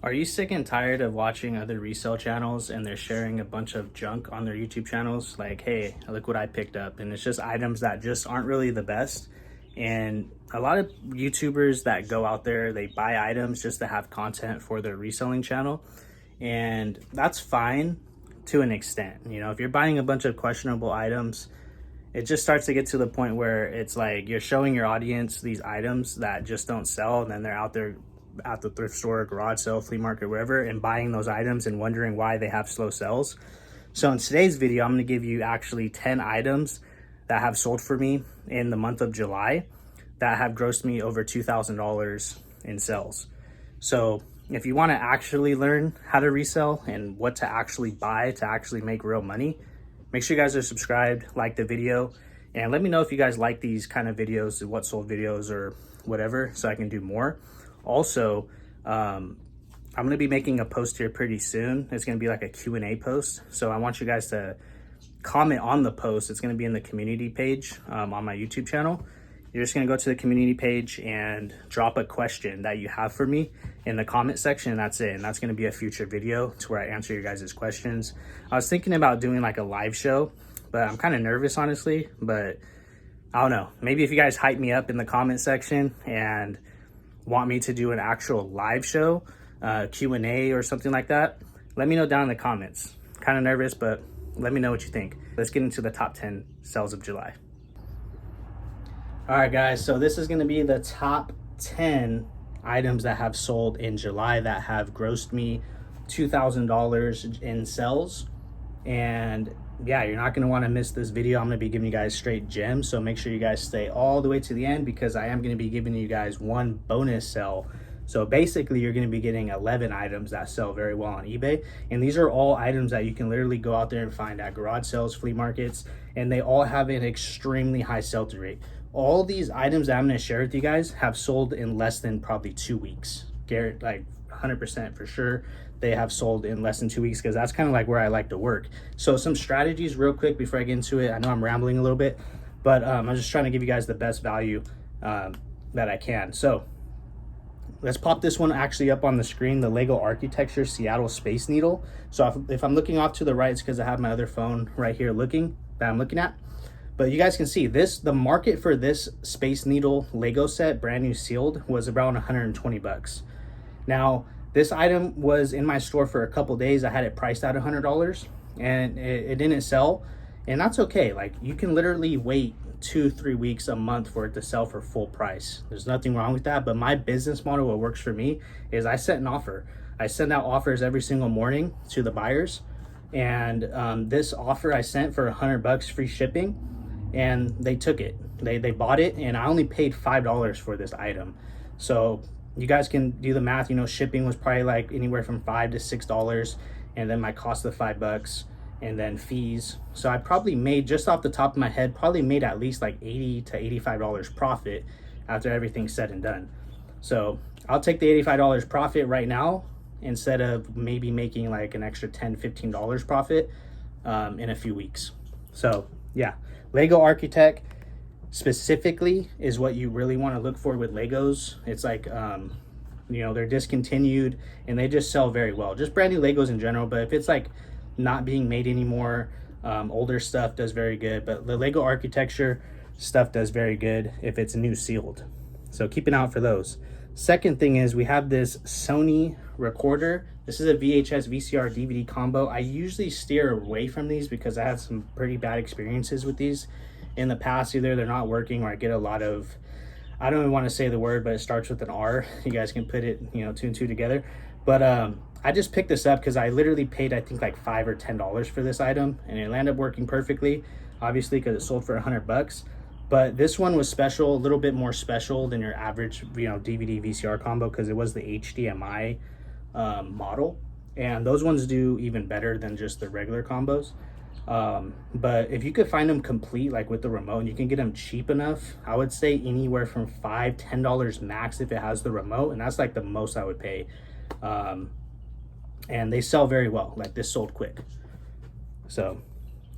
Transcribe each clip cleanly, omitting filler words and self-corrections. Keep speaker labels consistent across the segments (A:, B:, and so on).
A: Are you sick and tired of watching other resale channels and they're sharing a bunch of junk on their YouTube channels? Like, hey, look what I picked up. And it's just items that just aren't really the best. And a lot of YouTubers that go out there, they buy items just to have content for their reselling channel. And that's fine to an extent. You know, if you're buying a bunch of questionable items, it just starts to get to the point where it's like you're showing your audience these items that just don't sell, and then they're out there at the thrift store, garage sale, flea market, wherever, and buying those items and wondering why they have slow sales. So in today's video, I'm going to give you actually 10 items that have sold for me in the month of July that have grossed me over $2,000 in sales. So if you want to actually learn how to resell and what to actually buy to actually make real money, make sure you guys are subscribed, like the video, and let me know if you guys like these kind of videos, what sold videos or whatever, so I can do more. Also, I'm going to be making a post here pretty soon. It's going to be like a Q&A post. So I want you guys to comment on the post. It's going to be in the community page on my YouTube channel. You're just going to go to the community page and drop a question that you have for me in the comment section, and that's it. And that's going to be a future video to where I answer your guys' questions. I was thinking about doing like a live show, but I'm kind of nervous, honestly. But I don't know. Maybe if you guys hype me up in the comment section and want me to do an actual live show, Q&A or something like that, let me know down in the comments. Kind of nervous, but let me know what you think. Let's get into the top 10 sales of July. All right, guys, so this is going to be the top 10 items that have sold in July that have grossed me $2,000 in sales. And yeah, you're not going to want to miss this video. I'm going to be giving you guys straight gems, so make sure you guys stay all the way to the end, because I am going to be giving you guys one bonus sell. So basically you're going to be getting 11 items that sell very well on eBay, and these are all items that you can literally go out there and find at garage sales, flea markets, and they all have an extremely high sell-through rate. All these items that I'm going to share with you guys have sold in less than probably 2 weeks. Garrett, like 100% for sure, they have sold in less than 2 weeks, because that's kind of like where I like to work. So some strategies real quick before I get into it. I know I'm rambling a little bit, but I'm just trying to give you guys the best value that I can. So let's pop this one actually up on the screen, the Lego Architecture Seattle Space Needle. So if I'm looking off to the right, it's because I have my other phone right here that I'm looking at. But you guys can see this, the market for this Space Needle Lego set, brand new sealed, was around 120 bucks. Now, this item was in my store for a couple days. I had it priced at $100 and it didn't sell. And that's okay. Like, you can literally wait 2-3 weeks, a month for it to sell for full price. There's nothing wrong with that. But my business model, what works for me, is I set an offer. I send out offers every single morning to the buyers. And this offer I sent for $100 free shipping, and they took it. They bought it, and I only paid $5 for this item. So you guys can do the math. You know, shipping was probably like anywhere from $5 to $6, and then my cost of $5, and then fees. So I probably made, just off the top of my head, probably made at least like $80 to $85 profit after everything's said and done. So I'll take the $85 profit right now instead of maybe making like an extra $10, $15 profit in a few weeks. So yeah, Lego Architect specifically is what you really want to look for with Legos. It's like, you know, they're discontinued and they just sell very well. Just brand new Legos in general, but if it's like not being made anymore, older stuff does very good. But the Lego Architecture stuff does very good if it's new sealed. So keep an eye out for those. Second thing is we have this Sony recorder. This is a VHS VCR DVD combo. I usually steer away from these because I have some pretty bad experiences with these in the past. Either they're not working or I get a lot of, I don't even want to say the word, but it starts with an R. You guys can put it, you know, two and two together. But I just picked this up because I literally paid, I think, like $5 or $10 for this item, and it ended up working perfectly, obviously, because it sold for $100. But this one was special, a little bit more special than your average, you know, DVD VCR combo, because it was the HDMI model, and those ones do even better than just the regular combos. But if you could find them complete, like with the remote, and you can get them cheap enough, I would say anywhere from $5, $10 max if it has the remote, and that's like the most I would pay. And they sell very well. Like, this sold quick. So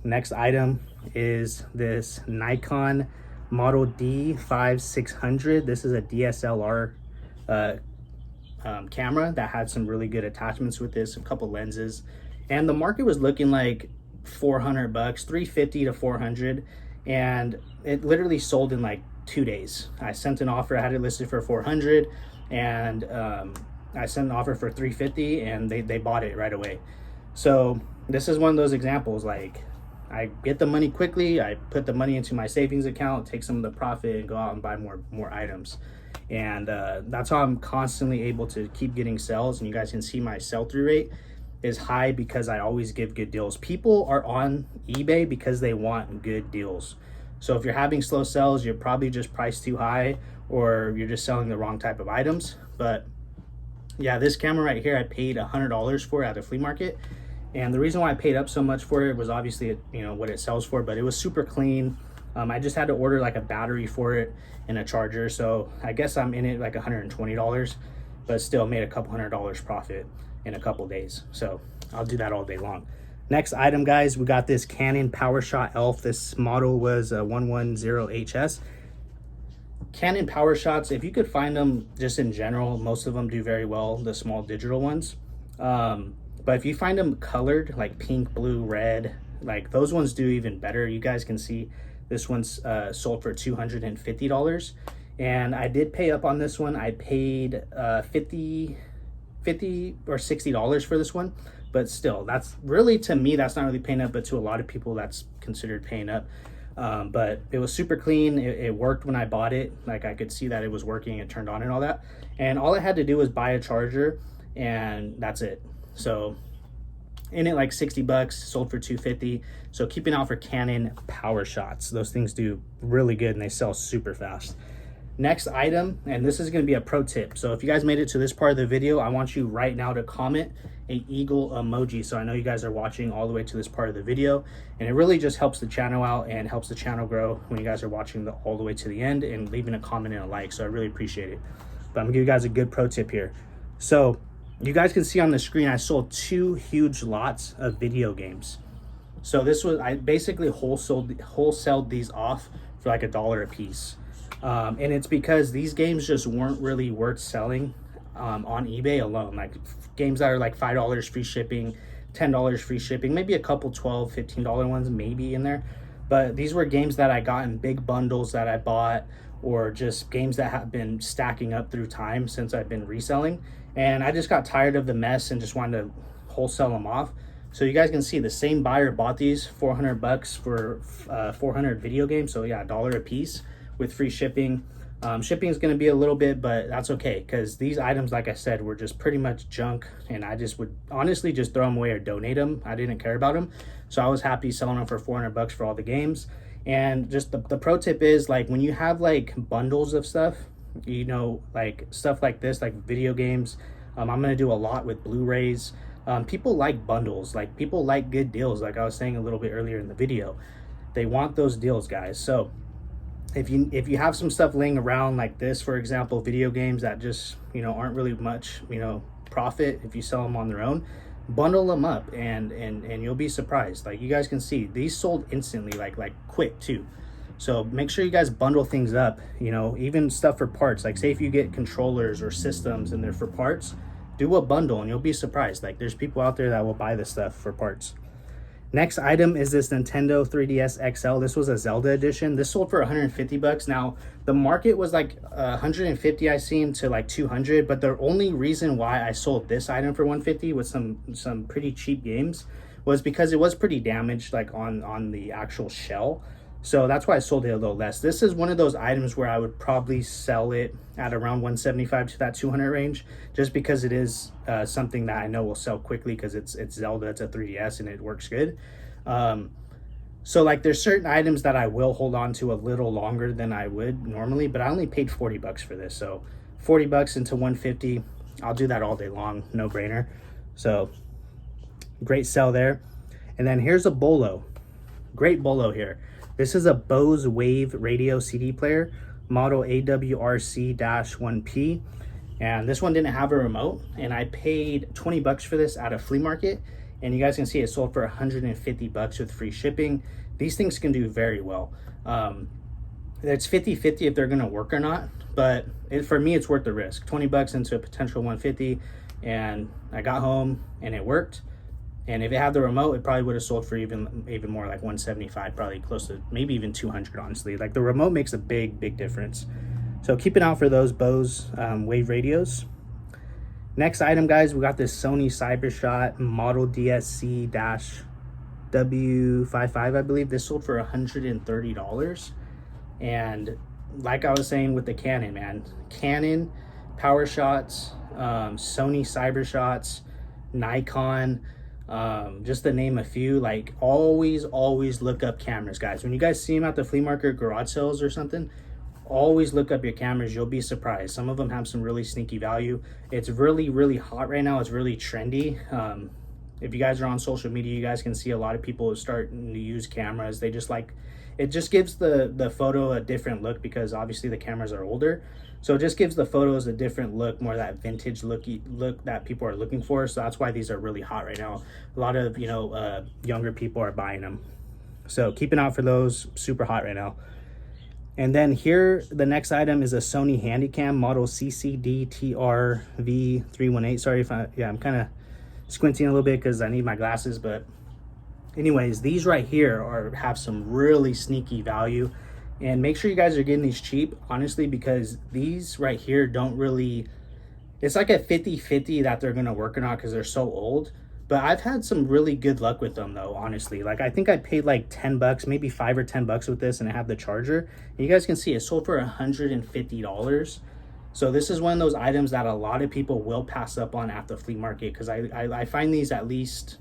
A: next item is this Nikon Model D5600. This is a DSLR camera that had some really good attachments with this, a couple lenses, and the market was looking like 400 bucks, 350 to 400, and it literally sold in like 2 days. I sent an offer, I had it listed for 400, and I sent an offer for 350, and they bought it right away. So this is one of those examples, like I get the money quickly, I put the money into my savings account, take some of the profit, and go out and buy more items. And that's how I'm constantly able to keep getting sales. And you guys can see my sell-through rate is high because I always give good deals. People are on eBay because they want good deals. So if you're having slow sales, you're probably just priced too high, or you're just selling the wrong type of items. But yeah, this camera right here, I paid $100 for at a flea market. And the reason why I paid up so much for it was obviously, you know, what it sells for, but it was super clean. I just had to order like a battery for it and a charger. So I guess I'm in it like $120, but still made a couple $100 profit in a couple days. So I'll do that all day long. Next item, guys, we got this Canon PowerShot ELPH. This model was a 110HS. Canon PowerShots, if you could find them just in general, most of them do very well, the small digital ones. But if you find them colored, like pink, blue, red, like those ones do even better. You guys can see this one's sold for $250. And I did pay up on this one. I paid $50 or $60 for this one. But still, that's really, to me, that's not really paying up, but to a lot of people, that's considered paying up. But it was super clean. It worked when I bought it. Like I could see that it was working, it turned on and all that. And all I had to do was buy a charger, and that's it. So in it like 60 bucks, sold for 250. So keep an eye out for Canon PowerShots. Those things do really good and they sell super fast. Next item, and this is going to be a pro tip. So if you guys made it to this part of the video, I want you right now to comment an eagle emoji. So I know you guys are watching all the way to this part of the video, and it really just helps the channel out and helps the channel grow when you guys are watching all the way to the end and leaving a comment and a like. So I really appreciate it. But I'm gonna give you guys a good pro tip here. So you guys can see on the screen, I sold 2 huge lots of video games. So this was, I basically wholesaled these off for like $1 a piece. And it's because these games just weren't really worth selling on eBay alone. Like games that are like $5 free shipping, $10 free shipping, maybe a couple $12, $15 ones maybe in there. But these were games that I got in big bundles that I bought, or just games that have been stacking up through time since I've been reselling. And I just got tired of the mess and just wanted to wholesale them off. So you guys can see the same buyer bought these 400 bucks for 400 video games. So yeah, $1 a piece with free shipping. Shipping is going to be a little bit, but that's okay, because these items, like I said, were just pretty much junk, and I just would honestly just throw them away or donate them. I didn't care about them. So I was happy selling them for 400 bucks for all the games. And just the pro tip is, like, when you have like bundles of stuff, you know, like stuff like this, like video games, I'm going to do a lot with Blu-rays. People like bundles, like people like good deals. Like I was saying a little bit earlier in the video, they want those deals, guys. So if you have some stuff laying around like this, for example, video games that just, you know, aren't really much, you know, profit if you sell them on their own, bundle them up and you'll be surprised. Like you guys can see, these sold instantly, like quick too. So make sure you guys bundle things up, you know, even stuff for parts. Like say if you get controllers or systems and they're for parts, do a bundle and you'll be surprised. Like there's people out there that will buy this stuff for parts. Next item is this Nintendo 3DS XL. This was a Zelda edition. This sold for 150 bucks. Now, the market was like 150, I seen, to like 200, but the only reason why I sold this item for 150 with some pretty cheap games was because it was pretty damaged, like on the actual shell. So that's why I sold it a little less. This is one of those items where I would probably sell it at around 175 to that 200 range, just because it is something that I know will sell quickly because it's Zelda, it's a 3DS, and it works good. So like there's certain items that I will hold on to a little longer than I would normally, but I only paid 40 bucks for this. So 40 bucks into 150, I'll do that all day long, no brainer. So great sell there. And then here's a bolo, great bolo here. This is a Bose Wave radio CD player, model AWRC-1P. And this one didn't have a remote, and I paid 20 bucks for this at a flea market. And you guys can see it sold for 150 bucks with free shipping. These things can do very well. it's 50-50 if they're gonna work or not. But for me, it's worth the risk. 20 bucks into a potential 150, and I got home and it worked. And if it had the remote, it probably would have sold for even more, like 175, probably close to maybe even 200, honestly. Like the remote makes a big difference. So keep an eye out for those Bose wave radios. Next item, guys, we got this Sony CyberShot Model DSC-W55, I believe. This sold for $130. And like I was saying with the Canon, man, Canon, PowerShots, Sony CyberShots, Nikon, just to name a few. Like always look up cameras, guys. When you guys see them at the flea market, garage sales or something, always look up your cameras. You'll be surprised. Some of them have some really sneaky value. It's really hot right now. It's really trendy. If you guys are on social media, you guys can see a lot of people starting to use cameras. They just like, it just gives the photo a different look, because obviously the cameras are older. So it just gives the photos a different look, more that vintage look that people are looking for. So that's why these are really hot right now. A lot of, younger people are buying them. So keep an eye out for those. Super hot right now. And then here, the next item is a Sony Handycam model CCD-TRV318. Sorry if I'm kind of squinting a little bit because I need my glasses, but anyways, these right here have some really sneaky value. And make sure you guys are getting these cheap, honestly, because these right here don't really, it's like a 50-50 that they're going to work or not because they're so old. But I've had some really good luck with them, though, honestly. Like, I think I paid like 10 bucks, maybe 5 or 10 bucks with this, and I have the charger. And you guys can see it sold for $150. So this is one of those items that a lot of people will pass up on at the flea market, because I find these at least,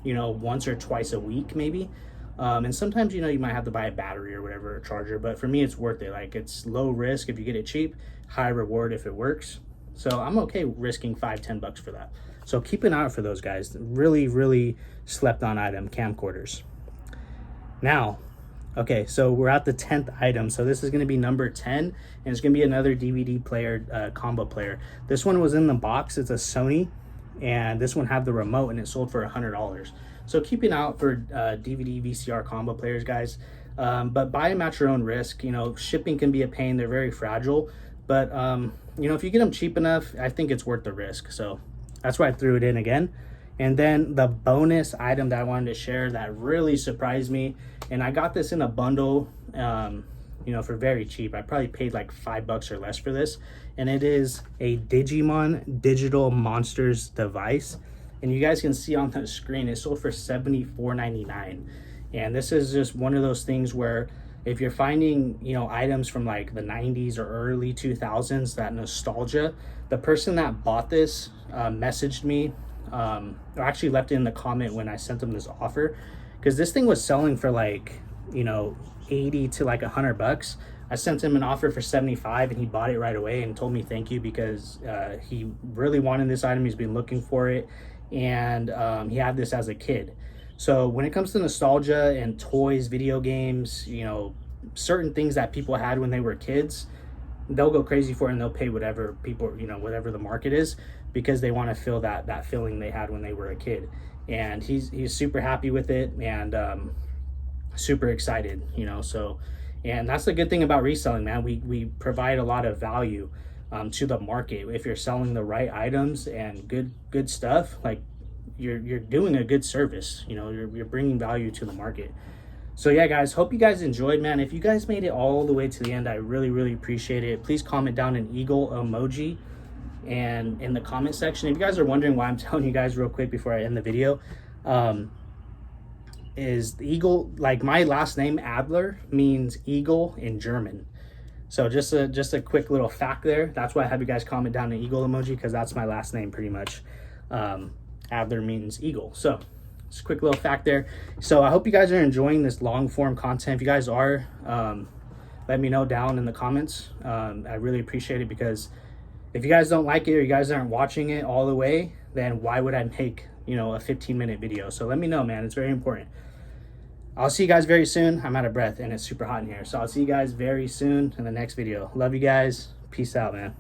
A: once or twice a week, maybe. And sometimes, you might have to buy a battery or whatever, a charger. But for me, it's worth it. Like, it's low risk if you get it cheap, high reward if it works. So I'm okay risking 5-10 bucks for that. So keep an eye out for those, guys. Really slept on item, camcorders. Now, okay, so we're at the 10th item. So this is going to be number 10, and it's going to be another DVD player, combo player. This one was in the box. It's a Sony, and this one had the remote, and it sold for $100. So keep an eye out for DVD VCR combo players, guys. But buy them at your own risk. Shipping can be a pain. They're very fragile. But, if you get them cheap enough, I think it's worth the risk. So that's why I threw it in again. And then the bonus item that I wanted to share that really surprised me, and I got this in a bundle, for very cheap. I probably paid like $5 or less for this. And it is a Digimon Digital Monsters device. And you guys can see on the screen, it sold for $74.99. And this is just one of those things where if you're finding, items from like the 90s or early 2000s, that nostalgia, the person that bought this messaged me, or actually left it in the comment when I sent them this offer, because this thing was selling for like, 80 to like $100. I sent him an offer for 75, and he bought it right away and told me thank you, because he really wanted this item. He's been looking for it, and he had this as a kid. So when it comes to nostalgia and toys, video games, certain things that people had when they were kids, they'll go crazy for it, and they'll pay whatever people, whatever the market is, because they want to feel that feeling they had when they were a kid. And he's super happy with it, and super excited, so, and that's the good thing about reselling, man. We provide a lot of value to the market. If you're selling the right items and good stuff, like you're doing a good service, you're bringing value to the market. So yeah, guys, hope you guys enjoyed, man. If you guys made it all the way to the end, I really appreciate it. Please comment down an eagle emoji and in the comment section. If you guys are wondering why I'm telling you guys real quick before I end the video, is the eagle, like my last name Adler means eagle in German. So just a quick little fact there. That's why I have you guys comment down an eagle emoji, because that's my last name pretty much. Adler means eagle. So just a quick little fact there. So I hope you guys are enjoying this long form content. If you guys are, let me know down in the comments. I really appreciate it, because if you guys don't like it or you guys aren't watching it all the way, then why would I make, a 15-minute video? So let me know, man. It's very important. I'll see you guys very soon. I'm out of breath and it's super hot in here. So I'll see you guys very soon in the next video. Love you guys. Peace out, man.